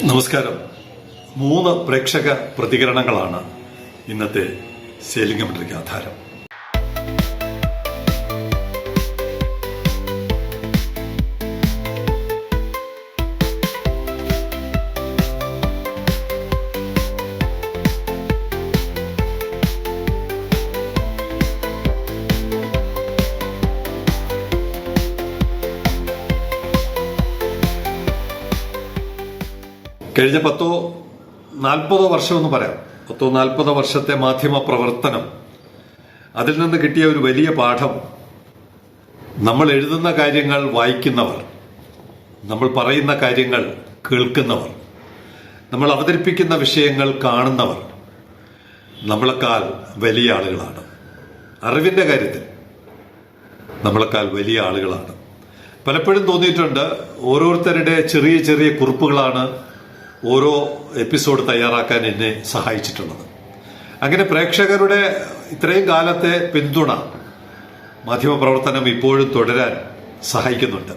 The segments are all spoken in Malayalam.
നമസ്കാരം. 3 പ്രേക്ഷക പ്രതികരണങ്ങളാണ് ഇന്നത്തെ സെയിലിംഗ് കമന്ററിക്ക് ആധാരം. കഴിഞ്ഞ 10-40 വർഷമെന്ന് പറയാം. 10-40 വർഷത്തെ മാധ്യമ പ്രവർത്തനം, അതിൽ നിന്ന് കിട്ടിയ ഒരു വലിയ പാഠം, നമ്മൾ എഴുതുന്ന കാര്യങ്ങൾ വായിക്കുന്നവർ, നമ്മൾ പറയുന്ന കാര്യങ്ങൾ കേൾക്കുന്നവർ, നമ്മൾ അവതരിപ്പിക്കുന്ന വിഷയങ്ങൾ കാണുന്നവർ നമ്മളെക്കാൾ വലിയ ആളുകളാണ്. അറിവിന്റെ കാര്യത്തിൽ നമ്മളെക്കാൾ വലിയ ആളുകളാണ്. പലപ്പോഴും തോന്നിയിട്ടുണ്ട്, ഓരോരുത്തരുടെ ചെറിയ ചെറിയ കുറിപ്പുകളാണ് ഓരോ എപ്പിസോഡ് തയ്യാറാക്കാൻ എന്നെ സഹായിച്ചിട്ടുള്ളത്. അങ്ങനെ പ്രേക്ഷകരുടെ ഇത്രയും കാലത്തെ പിന്തുണ മാധ്യമപ്രവർത്തനം ഇപ്പോഴും തുടരാൻ സഹായിക്കുന്നുണ്ട്.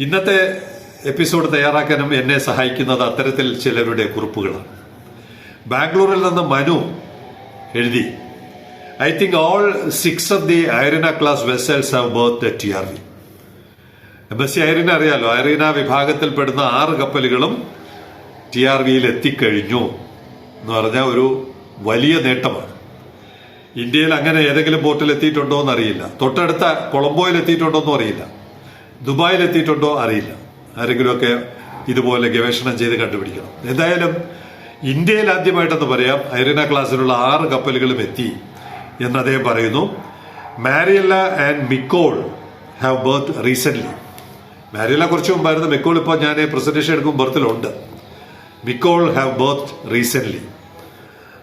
ഇന്നത്തെ എപ്പിസോഡ് തയ്യാറാക്കാനും എന്നെ സഹായിക്കുന്നത് അത്തരത്തിൽ ചിലരുടെ കുറിപ്പുകളാണ്. ബാംഗ്ലൂരിൽ നിന്ന് മനു എഴുതി, I think all 6 of the Irina class vessels have berthed at TRV. MSC Irina അറിയാലോ, ഐറിന വിഭാഗത്തിൽപ്പെടുന്ന 6 കപ്പലുകളും TRVയിൽ എത്തിക്കഴിഞ്ഞു എന്ന് പറഞ്ഞാൽ ഒരു വലിയ നേട്ടമാണ്. ഇന്ത്യയിൽ അങ്ങനെ ഏതെങ്കിലും പോർട്ടിൽ എത്തിയിട്ടുണ്ടോ എന്ന് അറിയില്ല. തൊട്ടടുത്ത കൊളംബോയിൽ എത്തിയിട്ടുണ്ടോ എന്നും അറിയില്ല. ദുബായിൽ എത്തിയിട്ടുണ്ടോ അറിയില്ല. ആരെങ്കിലുമൊക്കെ ഇതുപോലെ ഗവേഷണം ചെയ്ത് കണ്ടുപിടിക്കണം. എന്തായാലും ഇന്ത്യയിൽ ആദ്യമായിട്ടെന്ന് പറയാം, ഐറിന ക്ലാസ്സിലുള്ള 6 കപ്പലുകളും എത്തി എന്ന് അദ്ദേഹം പറയുന്നു. Mariella and Mikol have berth recent. Mariella കുറച്ച് മുമ്പായിരുന്നു. മിക്കോൾ ഇപ്പോൾ ഞാൻ പ്രസന്റേഷൻ എടുക്കുമ്പോൾ ബർത്തിലുണ്ട്. Mikol have berth recent.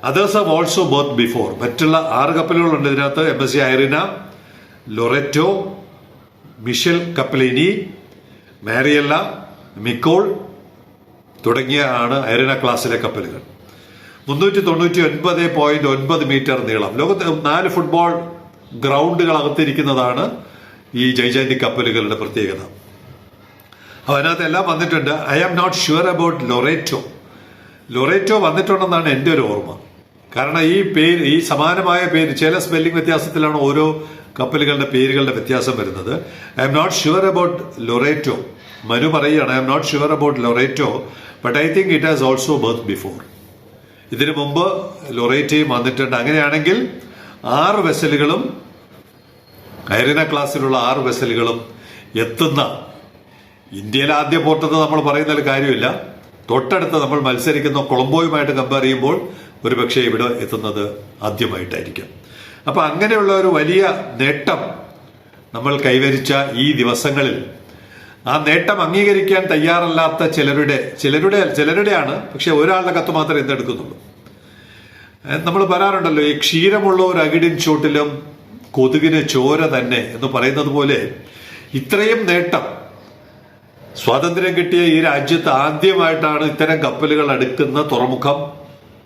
Others have also berth before. മറ്റുള്ള 6 കപ്പലുകളുണ്ട് ഇതിനകത്ത്. MSC Irina, Loreto, Michel Cappellini, Mariella, Mikol തുടങ്ങിയ ആണ് ഐറിന ക്ലാസ്സിലെ കപ്പലുകൾ. 399.9 മീറ്റർ നീളം. ലോകത്ത് 4 ഫുട്ബോൾ ഗ്രൗണ്ടുകൾ അകത്തിരിക്കുന്നതാണ് ഈ ജൈജാന്റിക് കപ്പലുകളുടെ പ്രത്യേകത. അതിനകത്ത് എല്ലാം വന്നിട്ടുണ്ട്. I am not sure about Loreto വന്നിട്ടുണ്ടെന്നാണ് എൻ്റെ ഒരു ഓർമ്മ. കാരണം ഈ പേര്, ഈ സമാനമായ പേര്, ചില സ്പെല്ലിംഗ് വ്യത്യാസത്തിലാണ് ഓരോ കപ്പലുകളുടെ പേരുകളുടെ വ്യത്യാസം വരുന്നത്. I'm not sure about Loreto. Manu പറയുകയാണ്, I'm not sure about Loreto, but I think it has also berth before. ഇതിനു മുമ്പ് ലൊറേറ്റയും വന്നിട്ടുണ്ട്. അങ്ങനെയാണെങ്കിൽ 6 വെസലുകളും, ഐറിന ക്ലാസ്സിലുള്ള 6 വെസലുകളും എത്തുന്ന ഇന്ത്യയിലെ ആദ്യ പോർട്ടെന്ന് നമ്മൾ പറയുന്നതിൽ കാര്യമില്ല. തൊട്ടടുത്ത് നമ്മൾ മത്സരിക്കുന്ന കൊളംബോയുമായിട്ട് കമ്പയർ ചെയ്യുമ്പോൾ ഒരുപക്ഷെ ഇവിടെ എത്തുന്നത് ആദ്യമായിട്ടായിരിക്കും. അപ്പൊ അങ്ങനെയുള്ള ഒരു വലിയ നേട്ടം നമ്മൾ കൈവരിച്ച ഈ ദിവസങ്ങളിൽ ആ നേട്ടം അംഗീകരിക്കാൻ തയ്യാറല്ലാത്ത ചിലരുടെയാണ്. പക്ഷെ ഒരാളുടെ കത്ത് മാത്രമേ എന്തെടുക്കുന്നുള്ളൂ. നമ്മൾ പറയാറുണ്ടല്ലോ, ഈ ക്ഷീരമുള്ള ഒരു അകിടിൻ ചോട്ടിലും കൊതുകിന് ചോര തന്നെ എന്ന് പറയുന്നത് പോലെ ഇത്രയും നേട്ടം സ്വാതന്ത്ര്യം കിട്ടിയ ഈ രാജ്യത്ത് ആദ്യമായിട്ടാണ് ഇത്തരം കപ്പലുകൾ അടുക്കുന്ന തുറമുഖം,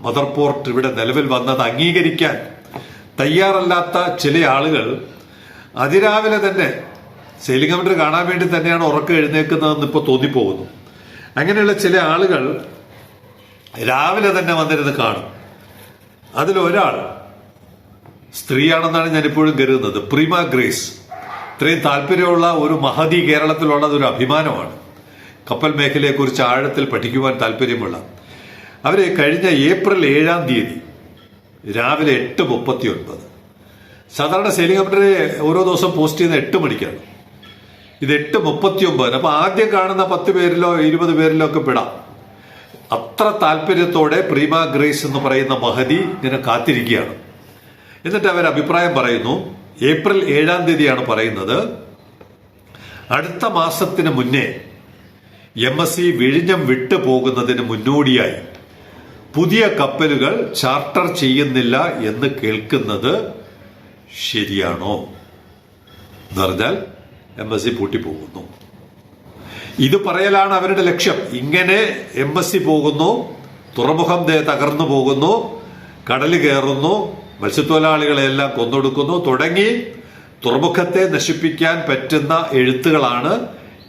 മദർ പോർട്ട് ഇവിടെ നിലവിൽ വന്നത്. അംഗീകരിക്കാൻ തയ്യാറല്ലാത്ത ചില ആളുകൾ അതിരാവിലെ തന്നെ സെയിലിംഗ് കമന്ററി കാണാൻ വേണ്ടി തന്നെയാണ് ഉറക്കം എഴുന്നേക്കുന്നതെന്ന് ഇപ്പോൾ തോന്നിപ്പോകുന്നു. അങ്ങനെയുള്ള ചില ആളുകൾ രാവിലെ തന്നെ വന്നിരുന്ന് കാണും. അതിലൊരാൾ സ്ത്രീയാണെന്നാണ് ഞാനിപ്പോഴും കരുതുന്നത്. Prima grace. ഇത്രയും താല്പര്യമുള്ള ഒരു മഹതി കേരളത്തിലുള്ളത് ഒരു അഭിമാനമാണ്. കപ്പൽ മേഖലയെക്കുറിച്ച് ആഴത്തിൽ പഠിക്കുവാൻ താല്പര്യമുള്ള അവരെ കഴിഞ്ഞ ഏപ്രിൽ 7-ാം തീയതി രാവിലെ 8:39. സാധാരണ സെയിലിംഗ് കമന്ററി ഓരോ ദിവസം പോസ്റ്റ് ചെയ്യുന്ന 8 മണിക്കാണ്. ഇത് 8:39. അപ്പൊ ആദ്യം കാണുന്ന 10 പേരിലോ 20 പേരിലോ ഒക്കെ പെടാം. അത്ര താല്പര്യത്തോടെ പ്രീമ ഗ്രേസ് എന്ന് പറയുന്ന മഹതി ഇങ്ങനെ കാത്തിരിക്കുകയാണ്. എന്നിട്ട് അവർ അഭിപ്രായം പറയുന്നു. ഏപ്രിൽ 7-ാം തീയതിയാണ് പറയുന്നത്, അടുത്ത മാസത്തിന് മുന്നേ MSC വിഴിഞ്ഞം വിട്ടു പോകുന്നതിന് മുന്നോടിയായി പുതിയ കപ്പലുകൾ ചാർട്ടർ ചെയ്യുന്നില്ല എന്ന് കേൾക്കുന്നത് ശരിയാണോ എന്ന് പറഞ്ഞാൽ MSC പൂട്ടിപ്പോകുന്നു. ഇത് പറയലാണ് അവരുടെ ലക്ഷ്യം. ഇങ്ങനെ MSC പോകുന്നു, തുറമുഖം തകർന്നു പോകുന്നു, കടല് കയറുന്നു, മത്സ്യത്തൊഴിലാളികളെല്ലാം കൊന്നൊടുക്കുന്നു തുടങ്ങി തുറമുഖത്തെ നശിപ്പിക്കാൻ പറ്റുന്ന എഴുത്തുകളാണ്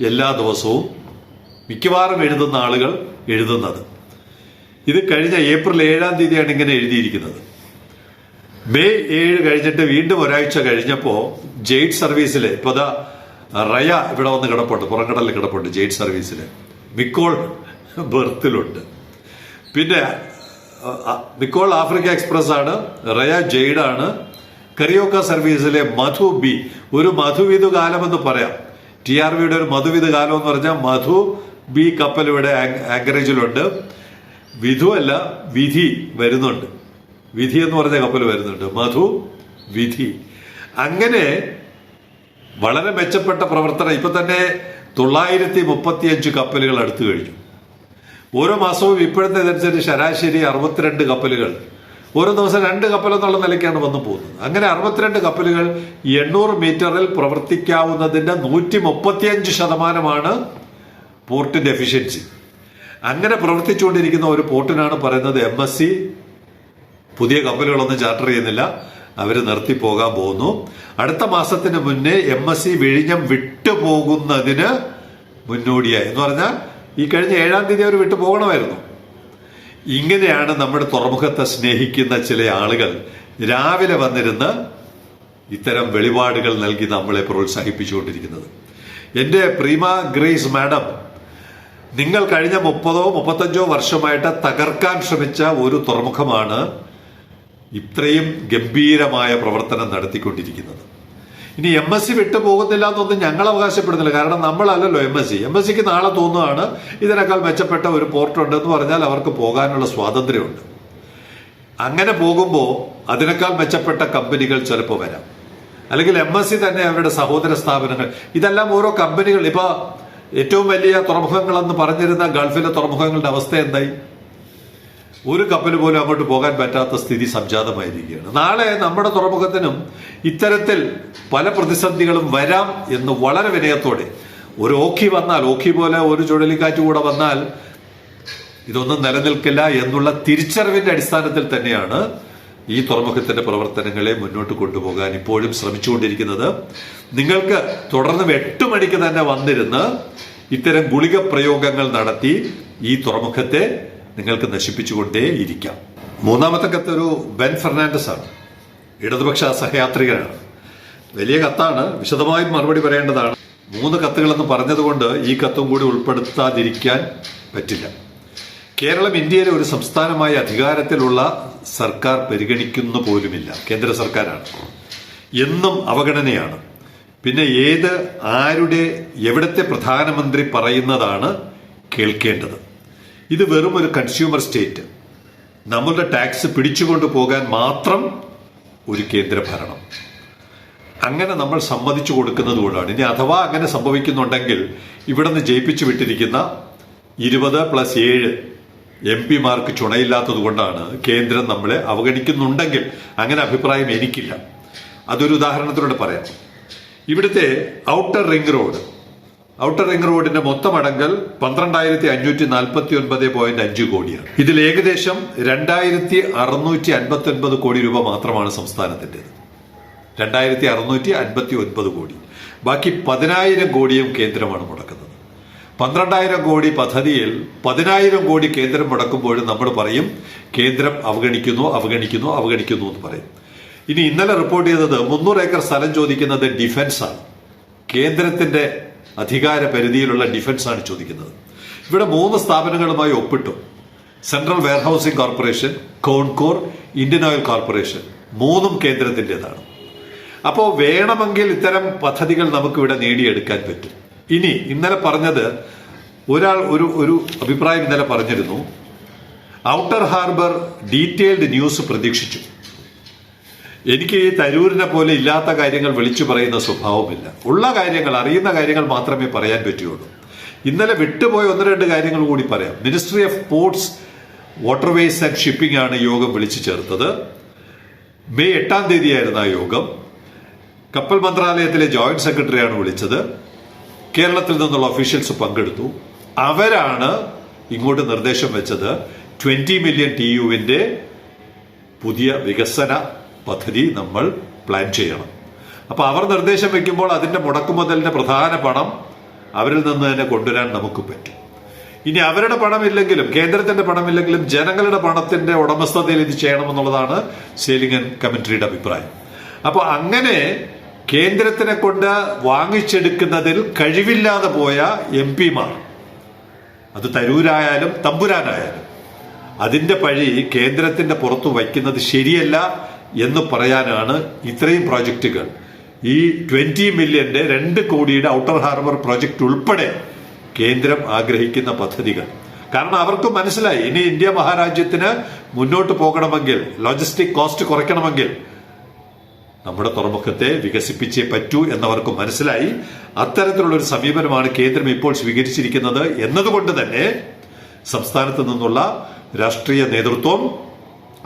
എല്ലാ ദിവസവും മിക്കവാറും എഴുതുന്ന ആളുകൾ എഴുതുന്നത്. ഇത് കഴിഞ്ഞ ഏപ്രിൽ 7 ഇങ്ങനെ എഴുതിയിരിക്കുന്നത്. മെയ് 7 കഴിഞ്ഞിട്ട് വീണ്ടും ഒരാഴ്ച കഴിഞ്ഞപ്പോൾ ജെയ്റ്റ് സർവീസിൽ ഇപ്പൊ റയ ഇവിടെ വന്ന് കിടപ്പുണ്ട്, പുറംകടലിൽ കിടപ്പുണ്ട് ജെയ്റ്റ് സർവീസിൽ. മിക്കോൾ ബെർത്തിലുണ്ട്. പിന്നെ മിക്കോൾ ആഫ്രിക്ക എക്സ്പ്രസ് ആണ്, റയ ജെയ്ഡ് ആണ്. കറിയോക്ക സർവീസിലെ മധു ബി, ഒരു മധുവിധു കാലം എന്ന് പറയാം. TRVയുടെ ഒരു മധുവിധു കാലം എന്ന് പറഞ്ഞാൽ മധു ബി കപ്പൽ ഇവിടെ ആങ്കറേജിലുണ്ട്. വിധു അല്ല, വിധി വരുന്നുണ്ട്. വിധി എന്ന് പറഞ്ഞ കപ്പൽ വരുന്നുണ്ട്. മധു, വിധി. അങ്ങനെ വളരെ മെച്ചപ്പെട്ട പ്രവർത്തനം. ഇപ്പൊ തന്നെ 935 കപ്പലുകൾ അടുത്തു കഴിഞ്ഞു. ഓരോ മാസവും ഇപ്പോഴത്തെ ഇതനുസരിച്ച് ശരാശരി 62 കപ്പലുകൾ. ഓരോ ദിവസം 2 കപ്പൽ എന്നുള്ള നിലയ്ക്കാണ് വന്നു പോകുന്നത്. അങ്ങനെ 62 കപ്പലുകൾ 800 മീറ്ററിൽ പ്രവർത്തിക്കാവുന്നതിന്റെ 135% പോർട്ടിന്റെ എഫിഷ്യൻസി. അങ്ങനെ പ്രവർത്തിച്ചുകൊണ്ടിരിക്കുന്ന ഒരു പോർട്ടിനാണ് പറയുന്നത് MSC പുതിയ കപ്പലുകളൊന്നും ചാർട്ടർ ചെയ്യുന്നില്ല, അവർ നിർത്തി പോകാൻ പോകുന്നു. അടുത്ത മാസത്തിന് മുന്നേ MSC വിഴിഞ്ഞം വിട്ടുപോകുന്നതിന് മുന്നോടിയായി എന്ന് പറഞ്ഞാൽ ഈ കഴിഞ്ഞ 7 അവർ വിട്ടു പോകണമായിരുന്നു. ഇങ്ങനെയാണ് നമ്മുടെ തുറമുഖത്തെ സ്നേഹിക്കുന്ന ചില ആളുകൾ രാവിലെ വന്നിരുന്ന് ഇത്തരം വെളിപാടുകൾ നൽകി നമ്മളെ പ്രോത്സാഹിപ്പിച്ചുകൊണ്ടിരിക്കുന്നത്. എന്റെ പ്രീമ ഗ്രേസ് മാഡം, നിങ്ങൾ കഴിഞ്ഞ 30-35 വർഷമായിട്ട് തകർക്കാൻ ശ്രമിച്ച ഒരു തുറമുഖമാണ് ഇത്രയും ഗംഭീരമായ പ്രവർത്തനം നടത്തിക്കൊണ്ടിരിക്കുന്നത്. ഇനി MSC വിട്ടുപോകുന്നില്ല എന്നൊന്നും ഞങ്ങൾ അവകാശപ്പെടുന്നില്ല. കാരണം നമ്മളല്ലല്ലോ MSCക്ക് നാളെ തോന്നുകയാണ് ഇതിനേക്കാൾ മെച്ചപ്പെട്ട ഒരു പോർട്ട് ഉണ്ടെന്ന് പറഞ്ഞാൽ അവർക്ക് പോകാനുള്ള സ്വാതന്ത്ര്യമുണ്ട്. അങ്ങനെ പോകുമ്പോൾ അതിനേക്കാൾ മെച്ചപ്പെട്ട കമ്പനികൾ ചിലപ്പോൾ വരാം. അല്ലെങ്കിൽ MSC തന്നെ അവരുടെ സഹോദര സ്ഥാപനങ്ങൾ, ഇതെല്ലാം ഓരോ കമ്പനികൾ. ഇപ്പൊ ഏറ്റവും വലിയ തുറമുഖങ്ങളെന്ന് പറഞ്ഞിരുന്ന ഗൾഫിലെ തുറമുഖങ്ങളുടെ അവസ്ഥ എന്തായി? ഒരു കപ്പൽ പോലും അങ്ങോട്ട് പോകാൻ പറ്റാത്ത സ്ഥിതി സംജാതമായിരിക്കുകയാണ്. നാളെ നമ്മുടെ തുറമുഖത്തിനും ഇത്തരത്തിൽ പല പ്രതിസന്ധികളും വരാം എന്ന് വളരെ വിനയത്തോടെ, ഒരു ഓഖി വന്നാൽ, ഓഖി പോലെ ഒരു ചുഴലിക്കാറ്റ് കൂടെ വന്നാൽ ഇതൊന്നും നിലനിൽക്കില്ല എന്നുള്ള തിരിച്ചറിവിന്റെ അടിസ്ഥാനത്തിൽ തന്നെയാണ് ഈ തുറമുഖത്തിന്റെ പ്രവർത്തനങ്ങളെ മുന്നോട്ട് കൊണ്ടുപോകാൻ ഇപ്പോഴും ശ്രമിച്ചുകൊണ്ടിരിക്കുന്നത്. നിങ്ങൾക്ക് തുടർന്ന് 8 മണിക്ക് തന്നെ വന്നിരുന്ന് ഇത്തരം ഗുളിക പ്രയോഗങ്ങൾ നടത്തി ഈ തുറമുഖത്തെ നിങ്ങൾക്ക് നശിപ്പിച്ചുകൊണ്ടേ ഇരിക്കാം. മൂന്നാമത്തെ കത്ത് ഒരു ബെൻ ഫെർണാണ്ടസ് ആണ്, ഇടതുപക്ഷ സഹയാത്രികനാണ്. വലിയ കത്താണ്, വിശദമായും മറുപടി പറയേണ്ടതാണ്. 3 കത്തുകളെന്ന് പറഞ്ഞതുകൊണ്ട് ഈ കത്തും കൂടി ഉൾപ്പെടുത്താതിരിക്കാൻ പറ്റില്ല. കേരളം ഇന്ത്യയിലെ ഒരു സംസ്ഥാനമായി അധികാരത്തിലുള്ള സർക്കാർ പരിഗണിക്കുന്ന പോലുമില്ല. കേന്ദ്ര സർക്കാരാണ്, എന്നും അവഗണനയാണ്. പിന്നെ ആരുടെ എവിടത്തെ പ്രധാനമന്ത്രി പറയുന്നതാണ് കേൾക്കേണ്ടത്. ഇത് വെറും ഒരു കൺസ്യൂമർ സ്റ്റേറ്റ്, നമ്മളുടെ ടാക്സ് പിടിച്ചുകൊണ്ടു പോകാൻ മാത്രം ഒരു കേന്ദ്ര ഭരണം. അങ്ങനെ നമ്മൾ സമ്മതിച്ചു കൊടുക്കുന്നത് കൊണ്ടാണ്. ഇനി അഥവാ അങ്ങനെ സംഭവിക്കുന്നുണ്ടെങ്കിൽ ഇവിടെ നിന്ന് ജയിപ്പിച്ചു വിട്ടിരിക്കുന്ന 20+7 MP ചുണയില്ലാത്തത് കൊണ്ടാണ് കേന്ദ്രം നമ്മളെ അവഗണിക്കുന്നുണ്ടെങ്കിൽ. അങ്ങനെ അഭിപ്രായം എനിക്കില്ല. അതൊരു ഉദാഹരണത്തിലൂടെ പറയാം. ഇവിടുത്തെ ഔട്ടർ റിംഗ് റോഡിന്റെ മൊത്തം അടങ്കൽ 12,549.5 കോടിയാണ്. ഇതിൽ ഏകദേശം 2,659 കോടി രൂപ മാത്രമാണ് സംസ്ഥാനത്തിൻ്റെത്. 2,659 കോടി. ബാക്കി 10,000 കോടിയും കേന്ദ്രമാണ് മുടക്കുന്നത്. 12,000 കോടി പദ്ധതിയിൽ 10,000 കോടി കേന്ദ്രം മുടക്കുമ്പോഴും നമ്മൾ പറയും കേന്ദ്രം അവഗണിക്കുന്നു എന്ന് പറയും. ഇനി ഇന്നലെ റിപ്പോർട്ട് ചെയ്തത് 300 ഏക്കർ സ്ഥലം ചോദിക്കുന്നത് ഡിഫൻസ് ആണ്. കേന്ദ്രത്തിന്റെ അധികാര പരിധിയിലുള്ള ഡിഫൻസ് ആണ് ചോദിക്കുന്നത്. ഇവിടെ 3 സ്ഥാപനങ്ങളുമായി ഒപ്പിട്ടു. Central warehousing corporation, CONCOR, Indian oil corporation, 3ഉം കേന്ദ്രത്തിൻ്റെതാണ്. അപ്പോൾ വേണമെങ്കിൽ ഇത്തരം പദ്ധതികൾ നമുക്കിവിടെ നേടിയെടുക്കാൻ പറ്റും. ഇനി ഇന്നലെ പറഞ്ഞത് ഒരു അഭിപ്രായം ഇന്നലെ പറഞ്ഞിരുന്നു, ഔട്ടർ ഹാർബർ ഡീറ്റെയിൽഡ് ന്യൂസ് പ്രതീക്ഷിച്ചു. എനിക്ക് ഈ തരൂരിനെ പോലെ ഇല്ലാത്ത കാര്യങ്ങൾ വിളിച്ചു പറയുന്ന സ്വഭാവമില്ല. ഉള്ള കാര്യങ്ങൾ, അറിയുന്ന കാര്യങ്ങൾ മാത്രമേ പറയാൻ പറ്റുകയുള്ളൂ. ഇന്നലെ വിട്ടുപോയ 1-2 കാര്യങ്ങൾ കൂടി പറയാം. Ministry of ports, waterways and shipping ആണ് യോഗം വിളിച്ചു ചേർത്തത്. മെയ് 8 ആയിരുന്നു ആ യോഗം. കപ്പൽ മന്ത്രാലയത്തിലെ ജോയിന്റ് സെക്രട്ടറിയാണ് വിളിച്ചത്. കേരളത്തിൽ നിന്നുള്ള ഒഫീഷ്യൽസ് പങ്കെടുത്തു. അവരാണ് ഇങ്ങോട്ട് നിർദ്ദേശം വെച്ചത് 20 മില്യൺ TU-വിന്റെ പുതിയ വികസന പദ്ധതി നമ്മൾ പ്ലാൻ ചെയ്യണം. അപ്പൊ അവർ നിർദ്ദേശം വെക്കുമ്പോൾ അതിന്റെ മുടക്കുമുതലിന്റെ പ്രധാന പണം അവരിൽ നിന്ന് തന്നെ കൊണ്ടുവരാൻ നമുക്ക് പറ്റും. ഇനി അവരുടെ പണമില്ലെങ്കിലും, കേന്ദ്രത്തിന്റെ പണമില്ലെങ്കിലും ജനങ്ങളുടെ പണത്തിന്റെ ഉടമസ്ഥതയിൽ ഇത് ചെയ്യണമെന്നുള്ളതാണ് സേലിംഗൻ കമന്ററിയുടെ അഭിപ്രായം. അപ്പൊ അങ്ങനെ കേന്ദ്രത്തിനെ കൊണ്ട് വാങ്ങിച്ചെടുക്കുന്നതിൽ കഴിവില്ലാതെ പോയ MP-മാർ, അത് തരൂരായാലും തമ്പുരാനായാലും, അതിന്റെ പഴി കേന്ദ്രത്തിന്റെ പുറത്തു വയ്ക്കുന്നത് ശരിയല്ല എന്ന് പറയാനാണ് ഇത്രയും പ്രോജക്റ്റുകൾ, ഈ 20 മില്യന്റെ 2 കോടിയുടെ ഔട്ടർ ഹാർബർ പ്രോജക്റ്റ് ഉൾപ്പെടെ കേന്ദ്രം ആഗ്രഹിക്കുന്ന പദ്ധതികൾ. കാരണം അവർക്ക് മനസ്സിലായി, ഇനി ഇന്ത്യ മഹാരാജ്യത്തിന് മുന്നോട്ട് പോകണമെങ്കിൽ, ലോജിസ്റ്റിക് കോസ്റ്റ് കുറയ്ക്കണമെങ്കിൽ നമ്മുടെ തുറമുഖത്തെ വികസിപ്പിച്ചേ പറ്റൂ എന്നവർക്ക് മനസ്സിലായി. അത്തരത്തിലുള്ള ഒരു സമീപനമാണ് കേന്ദ്രം ഇപ്പോൾ സ്വീകരിച്ചിരിക്കുന്നത് എന്നതുകൊണ്ട് തന്നെ സംസ്ഥാനത്ത് നിന്നുള്ള രാഷ്ട്രീയ നേതൃത്വം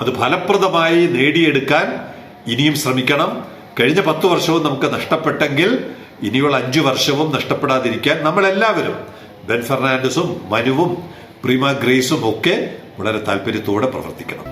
അത് ഫലപ്രദമായി നേടിയെടുക്കാൻ ഇനിയും ശ്രമിക്കണം. കഴിഞ്ഞ 10 വർഷവും നമുക്ക് നഷ്ടപ്പെട്ടെങ്കിൽ ഇനിയുള്ള 5 വർഷവും നഷ്ടപ്പെടാതിരിക്കാൻ നമ്മളെല്ലാവരും, ബെൻ ഫെർണാണ്ടസും മനുവും പ്രീമ ഗ്രേസും ഒക്കെ വളരെ താല്പര്യത്തോടെ പ്രവർത്തിക്കണം.